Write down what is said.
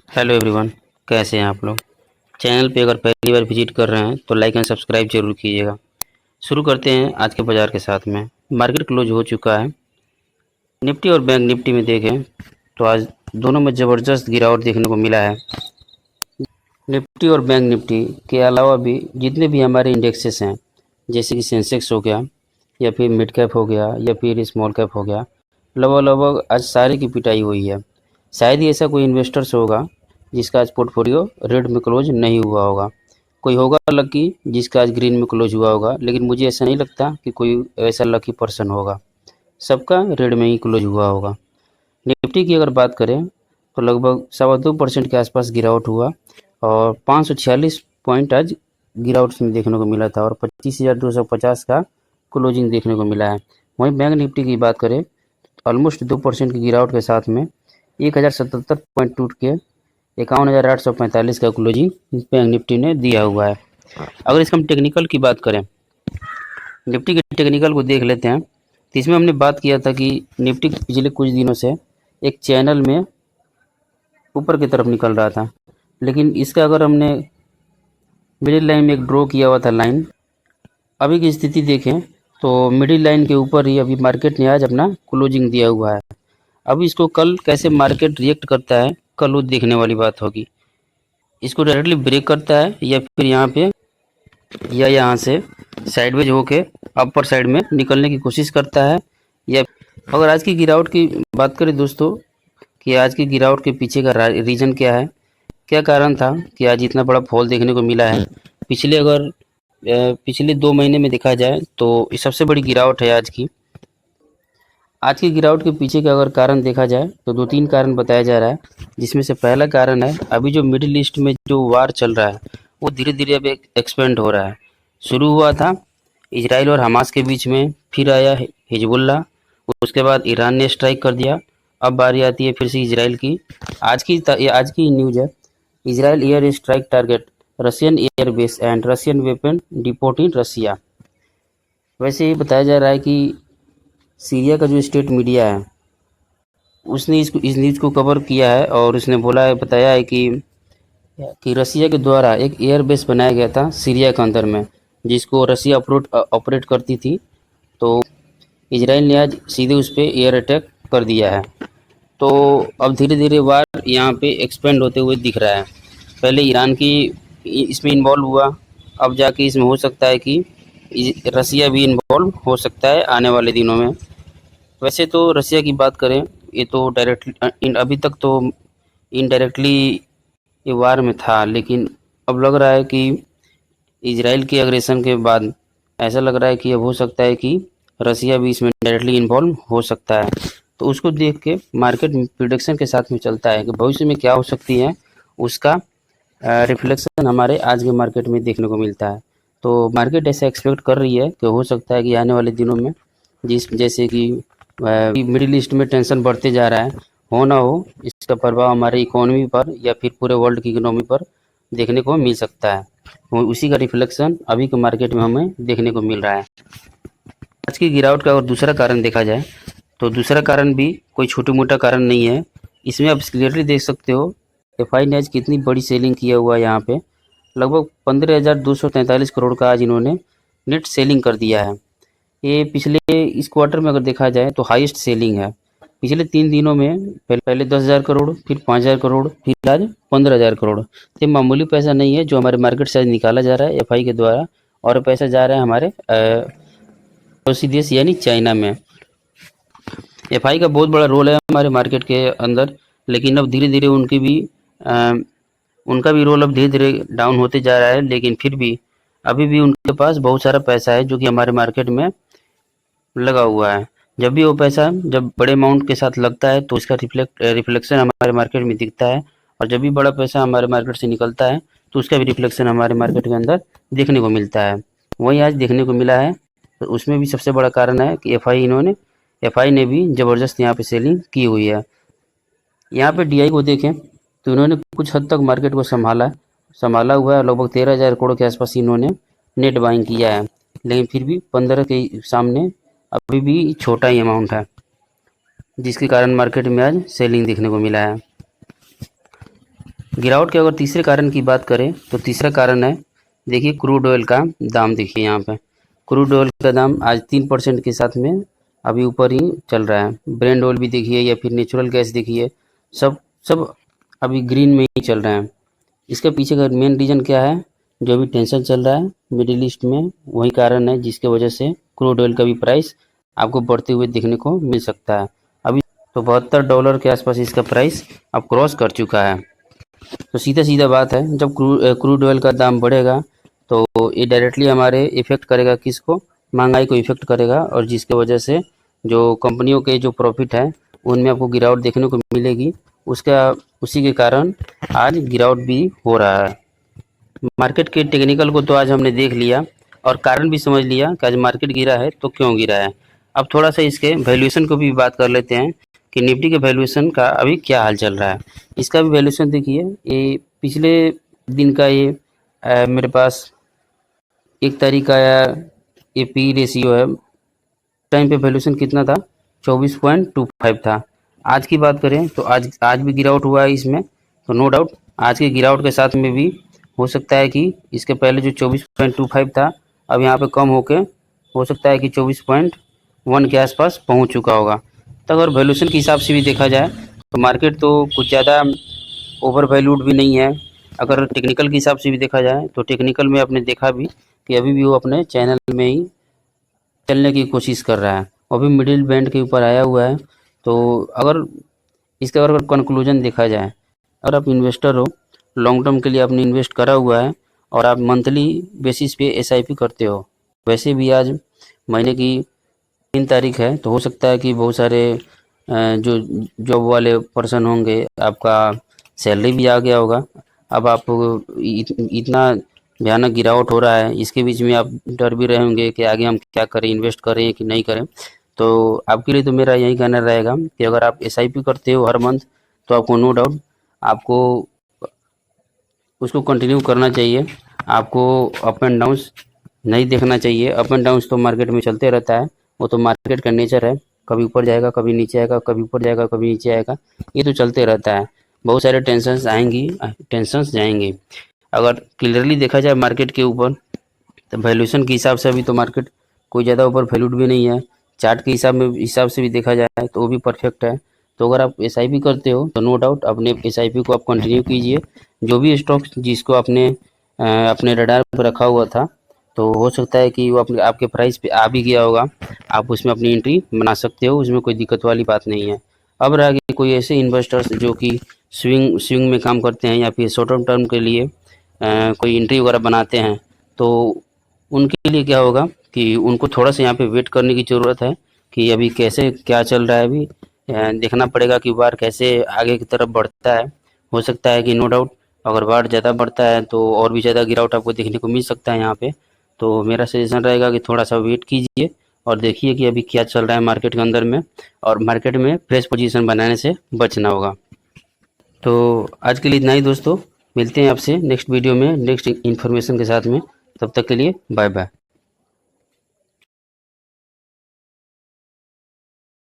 Hello everyone, कैसे हैं आप लोग। चैनल पे अगर पहली बार विजिट कर रहे हैं तो लाइक एंड सब्सक्राइब जरूर कीजिएगा। शुरू करते हैं आज के बाजार के साथ में। मार्केट क्लोज हो चुका है। निफ्टी और बैंक निफ्टी में देखें तो आज दोनों में ज़बरदस्त गिरावट देखने को मिला है। निफ्टी और बैंक निफ्टी के अलावा भी जितने भी हमारे इंडेक्सेस हैं, जैसे कि सेंसेक्स हो गया या फिर मिड कैप हो गया या फिर स्मॉल कैप हो गया, लगभग लगभग आज सारे की पिटाई हुई है। शायद ही ऐसा कोई इन्वेस्टर्स होगा जिसका आज पोर्टफोलियो रेड में क्लोज नहीं हुआ होगा। कोई होगा लकी जिसका आज ग्रीन में क्लोज हुआ होगा, लेकिन मुझे ऐसा नहीं लगता कि कोई ऐसा लकी पर्सन होगा। सबका रेड में ही क्लोज हुआ होगा। निफ्टी की अगर बात करें तो लगभग 2.25% के आसपास गिरावट हुआ और 546 पॉइंट आज गिरावट में देखने को मिला था और 25,250 का क्लोजिंग देखने को मिला है। वहीं बैंक निफ्टी की बात करें, ऑलमोस्ट 2% की गिरावट के साथ में 1,077 पॉइंट टूट के 51,845 का क्लोजिंग बैंक निफ्टी ने दिया हुआ है। अगर इसका हम टेक्निकल की बात करें, निफ्टी के टेक्निकल को देख लेते हैं, तो इसमें हमने बात किया था कि निफ्टी पिछले कुछ दिनों से एक चैनल में ऊपर की तरफ निकल रहा था, लेकिन इसका अगर हमने मिडिल लाइन में एक ड्रॉ किया हुआ था लाइन, अभी की स्थिति देखें तो मिडिल लाइन के ऊपर ही अभी मार्केट ने आज अपना क्लोजिंग दिया हुआ है। अब इसको कल कैसे मार्केट रिएक्ट करता है, कल वो देखने वाली बात होगी। इसको डायरेक्टली ब्रेक करता है या फिर यहाँ पे या यहाँ से साइडवेज होके अपर साइड में निकलने की कोशिश करता है। या अगर आज की गिरावट की बात करें दोस्तों, कि आज की गिरावट के पीछे का रीज़न क्या है, क्या कारण था कि आज इतना बड़ा फॉल देखने को मिला है। पिछले 2 महीने में देखा जाए तो ये सबसे बड़ी गिरावट है आज की। आज की गिरावट के पीछे का अगर कारण देखा जाए तो 2-3 कारण बताया जा रहा है, जिसमें से पहला कारण है अभी जो मिडिल ईस्ट में जो वार चल रहा है वो धीरे धीरे अब एक्सपेंड हो रहा है। शुरू हुआ था इजराइल और हमास के बीच में, फिर आया हिजबुल्ला, उसके बाद ईरान ने स्ट्राइक कर दिया। अब बारी आती है फिर से इजराइल की। आज की न्यूज़ है, Israel air strike target Russian air base and Russian weapon depot in Russia. वैसे ये बताया जा रहा है कि सीरिया का जो स्टेट मीडिया है उसने इस न्यूज़ को कवर किया है और उसने बताया है कि रसिया के द्वारा एक एयर बेस बनाया गया था सीरिया के अंदर में, जिसको रसिया ऑपरेट करती थी। तो इजराइल ने आज सीधे उस पर एयर अटैक कर दिया है। तो अब धीरे धीरे वार यहाँ पे एक्सपेंड होते हुए दिख रहा है। पहले ईरान की इसमें इन्वॉल्व हुआ, अब जाके इसमें हो सकता है कि रसिया भी इन्वॉल्व हो सकता है आने वाले दिनों में। वैसे तो रसिया की बात करें, ये तो डायरेक्टली अभी तक तो इनडायरेक्टली ये वार में था, लेकिन अब लग रहा है कि इजराइल के अग्रेसन के बाद ऐसा लग रहा है कि अब हो सकता है कि रसिया भी इसमें डायरेक्टली इन्वॉल्व हो सकता है। तो उसको देख के मार्केट प्रिडिक्शन के साथ में चलता है कि भविष्य में क्या हो सकती है, उसका रिफ्लेक्शन हमारे आज के मार्केट में देखने को मिलता है। तो मार्केट ऐसा एक्सपेक्ट कर रही है कि हो सकता है कि आने वाले दिनों में जैसे कि मिडिल ईस्ट में टेंशन बढ़ते जा रहा है, हो ना हो इसका प्रभाव हमारे इकोनॉमी पर या फिर पूरे वर्ल्ड की इकोनॉमी पर देखने को मिल सकता है। उसी का रिफ्लेक्शन अभी के मार्केट में हमें देखने को मिल रहा है। आज की गिरावट का अगर दूसरा कारण देखा जाए तो दूसरा कारण भी कोई छोटा मोटा कारण नहीं है। इसमें आप क्लियरली देख सकते हो एफआई ने आज कितनी बड़ी सेलिंग किया हुआ है। यहाँ पे लगभग 15,243 करोड़ का आज इन्होंने नेट सेलिंग कर दिया है। ये पिछले इस क्वार्टर में अगर देखा जाए तो हाईएस्ट सेलिंग है। पिछले 3 दिनों में पहले 10,000 करोड़, फिर 5,000 करोड़, फिर आज 15,000 करोड़। ये मामूली पैसा नहीं है जो हमारे मार्केट से आज निकाला जा रहा है एफआई के द्वारा, और पैसा जा रहा है हमारे पड़ोसी देश यानी चाइना में। एफआई का बहुत बड़ा रोल है हमारे मार्केट के अंदर, लेकिन अब धीरे धीरे उनका भी रोल अब धीरे धीरे डाउन होते जा रहा है। लेकिन फिर भी अभी भी उनके पास बहुत सारा पैसा है जो कि हमारे मार्केट में लगा हुआ है। जब भी वो पैसा जब बड़े अमाउंट के साथ लगता है तो इसका रिफ्लेक्शन हमारे मार्केट में दिखता है, और जब भी बड़ा पैसा हमारे मार्केट से निकलता है तो उसका भी रिफ्लेक्शन हमारे मार्केट के अंदर देखने को मिलता है। वही आज देखने को मिला है। तो उसमें भी सबसे बड़ा कारण है कि एफआई ने भी ज़बरदस्त यहाँ पे सेलिंग की हुई है। यहाँ पे डीआई को देखें तो इन्होंने कुछ हद तक मार्केट को संभाला हुआ है। लगभग 13,000 करोड़ के आसपास इन्होंने नेट बाइंग किया है, लेकिन फिर भी 15 के सामने अभी भी छोटा ही अमाउंट है, जिसके कारण मार्केट में आज सेलिंग देखने को मिला है। गिरावट के अगर तीसरे कारण की बात करें तो तीसरा कारण है, देखिए क्रूड ऑयल का दाम। देखिए यहाँ पे क्रूड ऑयल का दाम आज 3% के साथ में अभी ऊपर ही चल रहा है। ब्रेंड ऑयल भी देखिए या फिर नेचुरल गैस देखिए, सब सब अभी ग्रीन में ही चल रहे हैं। इसके पीछे का मेन रीज़न क्या है? जो अभी टेंशन चल रहा है मिडिल ईस्ट में, वही कारण है जिसके वजह से क्रूड ऑयल का भी प्राइस आपको बढ़ते हुए देखने को मिल सकता है। अभी तो $72 के आसपास इसका प्राइस अब क्रॉस कर चुका है। तो सीधा सीधा बात है, जब क्रूड ऑयल का दाम बढ़ेगा तो ये डायरेक्टली हमारे इफ़ेक्ट करेगा किसको? महंगाई को इफ़ेक्ट करेगा, और जिसके वजह से जो कंपनियों के जो प्रॉफिट है उनमें आपको गिरावट देखने को मिलेगी। उसी के कारण आज गिरावट भी हो रहा है। मार्केट के टेक्निकल को तो आज हमने देख लिया और कारण भी समझ लिया कि आज मार्केट गिरा है तो क्यों गिरा है। अब थोड़ा सा इसके वैल्यूएशन को भी बात कर लेते हैं कि निफ्टी के वैल्यूएशन का अभी क्या हाल चल रहा है। इसका भी वैल्यूएशन देखिए, ये पिछले दिन का ये मेरे पास 1 तारीख का ये पी रेशियो है, टाइम पे वैल्यूएशन कितना था? 24.25 था। आज की बात करें तो आज भी गिरावट हुआ है इसमें, तो नो डाउट आज की गिरावट के साथ में भी हो सकता है कि इसके पहले जो 24.25 था अब यहाँ पे कम होके हो सकता है कि 24.1 के आसपास पहुँच चुका होगा। तो अगर वैल्यूएशन के हिसाब से भी देखा जाए तो मार्केट तो कुछ ज़्यादा ओवर वैल्यूड भी नहीं है। अगर टेक्निकल के हिसाब से भी देखा जाए तो टेक्निकल में आपने देखा भी कि अभी भी वो अपने चैनल में ही चलने की कोशिश कर रहा है, वो भी मिडिल बैंड के ऊपर आया हुआ है। तो अगर इसका अगर कंक्लूजन देखा जाए, अगर आप इन्वेस्टर हो, लॉन्ग टर्म के लिए आपने इन्वेस्ट करा हुआ है और आप मंथली बेसिस पे एसआईपी करते हो, वैसे भी आज महीने की 3 तारीख है तो हो सकता है कि बहुत सारे जो जॉब वाले पर्सन होंगे आपका सैलरी भी आ गया होगा। अब आप इतना भयानक गिरावट हो रहा है, इसके बीच में आप डर भी रहे होंगे कि आगे हम क्या करें, इन्वेस्ट करें कि नहीं करें। तो आपके लिए तो मेरा यही कहना रहेगा कि अगर आप एसआईपी करते हो हर मंथ तो आपको नो डाउट आपको उसको कंटिन्यू करना चाहिए। आपको अप एंड डाउन्स नहीं देखना चाहिए। अप एंड डाउन्स तो मार्केट में चलते रहता है, वो तो मार्केट का नेचर है, कभी ऊपर जाएगा कभी नीचे आएगा, कभी ऊपर जाएगा कभी नीचे आएगा, ये तो चलते रहता है। बहुत सारे टेंशन्स आएंगी, टेंशन्स जाएंगे। अगर क्लियरली देखा जाए मार्केट के ऊपर तो वैल्यूएशन के हिसाब से अभी तो मार्केट कोई ज़्यादा ऊपर वैल्यूड भी नहीं है। चार्ट के हिसाब से भी देखा जाए तो वो भी परफेक्ट है। तो अगर आप एसआईपी करते हो तो नो डाउट अपने एसआईपी को आप कंटिन्यू कीजिए। जो भी स्टॉक्स जिसको आपने अपने रडार पर रखा हुआ था तो हो सकता है कि वो अपने आपके प्राइस पे आ भी गया होगा, आप उसमें अपनी एंट्री बना सकते हो, उसमें कोई दिक्कत वाली बात नहीं है। अब रह गए कोई ऐसे इन्वेस्टर्स जो कि स्विंग में काम करते हैं या फिर शॉर्ट टर्म के लिए कोई एंट्री वगैरह बनाते हैं, तो उनके लिए क्या होगा कि उनको थोड़ा सा यहाँ पे वेट करने की ज़रूरत है कि अभी कैसे क्या चल रहा है। अभी देखना पड़ेगा कि बार कैसे आगे की तरफ बढ़ता है। हो सकता है कि नो डाउट अगर बार ज़्यादा बढ़ता है तो और भी ज़्यादा गिरावट आपको देखने को मिल सकता है यहाँ पे। तो मेरा सजेशन रहेगा कि थोड़ा सा वेट कीजिए और देखिए कि अभी क्या चल रहा है मार्केट के अंदर में, और मार्केट में फ्रेश पोजीशन बनाने से बचना होगा। तो आज के लिए इतना ही दोस्तों, मिलते हैं आपसे नेक्स्ट वीडियो में नेक्स्ट इन्फॉर्मेशन के साथ में। तब तक के लिए बाय बाय।